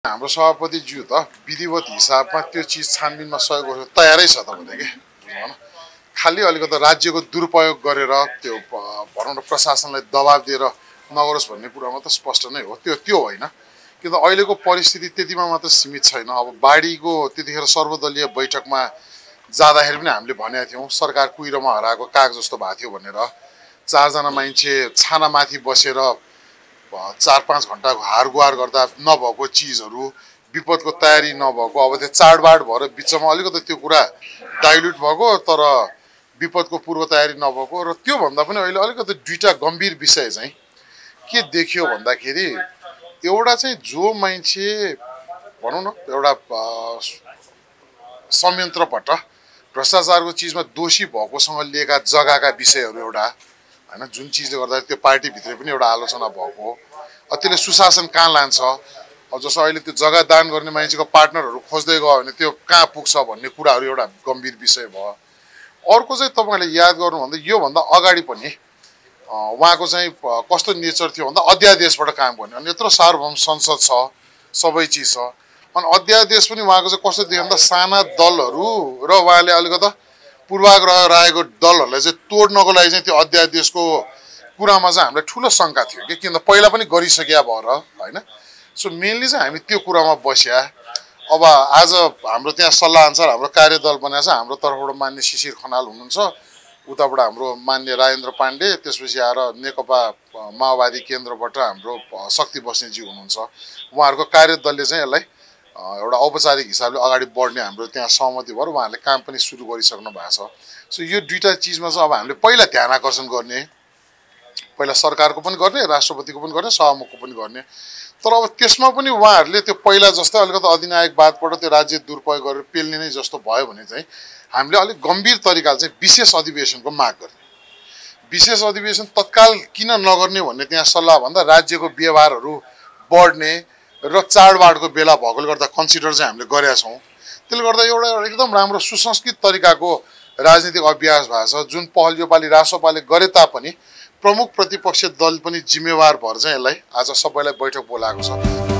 हाम्रो सभापतिज्यू त विधिवत हिसाबमा त्यो चिज छानबिनमा सहयोग गर्न तयारै छ तपाईले के हैन। खाली अलिकति राज्यको दुरुपयोग गरेर त्यो भनौं न प्रशासनलाई दबाब दिएर नगरोस् भन्ने कुरामा त स्पष्ट नै हो। त्यो होइन। किन अहिलेको परिस्थिति त्यतिमा मात्र सीमित छैन। अब बाढीको त्यतिखेर सर्वदलीय बैठकमा जाँदाखेरि पनि हामीले भनेका थियौं सरकार कुहिरोमा हराएको काग जस्तो भएको थियो भनेर। 4 जना मान्छे छानामाथि बसेर 4-5 घण्टा हारगुहार गर्दा नभएको चिजहरु विपदको तयारी नभएको अब त्यो चाडबाड भएर बिचमा अलिकति त्यो कुरा डाइल्युट भएको तर विपदको पूर्व तयारी नभएको र त्यो भन्दा पनि अहिले अलिकति दुईटा गम्भीर विषय चाहिँ के देखियो भन्दाखेरि एउटा चाहिँ जो मान्छे भनौं न एउटा संयन्त्रबाट भ्रष्टाचारको चीजमा दोषी भएकोसँग लिएका जग्गाका विषयहरु एउटा हैन जुन चीजले गर्दा त्यो पार्टी भित्र पनि एउटा आलोचना भएको त्यसले सुशासन कहाँ लान्छ जस्तो अहिले त्यो जग्गा दान गर्ने मान्छेको पार्टनरहरु खोज्दै गयो भने त्यो कहाँ पुग्छ भन्ने कुराहरु एउटा गम्भीर विषय भयो। अर्को चाहिँ तपाईले याद गर्नु भन्दा यो भन्दा अगाडि पनि उहाँको चाहिँ कस्तो नेचर थियो भन्दा अध्यादेशबाट काम गर्ने अनि यत्रो सार्वभौम संसद छ सबै चीज छ अनि अध्यादेश पनि उहाँको चाहिँ कस्तो थियो भन्दा साना दलहरु र उहाँले अलिकति पूर्वाग्रह राखेको दलहरुलाई चाहिँ तोड्नको लागि चाहिँ त्यो अध्यादेशको कुरामा चाहिँ हामीलाई ठूलो शंका थियो के किन पहिला पनि गरिसक्या भएर हैन। सो मेनली चाहिँ हामी त्यो कुरामा बस्या। अब आज हाम्रो त्यहाँ सल्लाह अनुसार हाम्रो कार्यदल बनाएको छ। हाम्रो तर्फबाट मान्य शिशिर खनाल हुनुहुन्छ, उताबाट हाम्रो मान्य राजेन्द्र पाण्डे, त्यसपछि आएर नेकपा माओवादी केन्द्रबाट हाम्रो शक्ति बस्नेजी हुनुहुन्छ। उहाँहरुको कार्यदलले चाहिँ यसलाई एउटा औपचारिक हिसाबले अगाडि बढ्ने हाम्रो त्यहाँ सहमति भएर उहाँहरुले काम पनि सुरु गरिसक्नु भएको छ। सो यो दुईटा चीजमा चाहिँ अब हामीले पहिला ध्यान आकर्षण गर्ने, पहिला सरकारको पनि गर्ने, राष्ट्रपतिको पनि गर्ने, सभामुखको पनि गर्ने। तर अब त्यसमा पनि उहाँहरुले त्यो पहिला जस्तै अलिकति अधिनायकवादबाट त्यो राज्य दुरुपयोग गरेर पेल्ने नै जस्तो भयो भने चाहिँ हामीले अलिक गम्भीर तरिकाले चाहिँ विशेष अधिवेशनको माग गर्ने। विशेष अधिवेशन तत्काल किन नगर्ने भन्ने त्यहाँ सल्लाह भन्दा राज्यको व्यवहारहरु बढ्ने र चाडबाडको बेला भएकोले गर्दा कन्सिडर चाहिँ हामीले गरेका छौं। त्यसले गर्दा एउटा एकदम राम्रो सुसंस्कृत तरिकाको राजनीतिक अभ्यास भएको छ जुन पहल योपालि राष्ट्रपाले गरे तापनि प्रमुख प्रतिपक्षी दल पनि जिम्मेवार भएर चाहिँ यसलाई आज सबैलाई बैठक बोलाएको छ।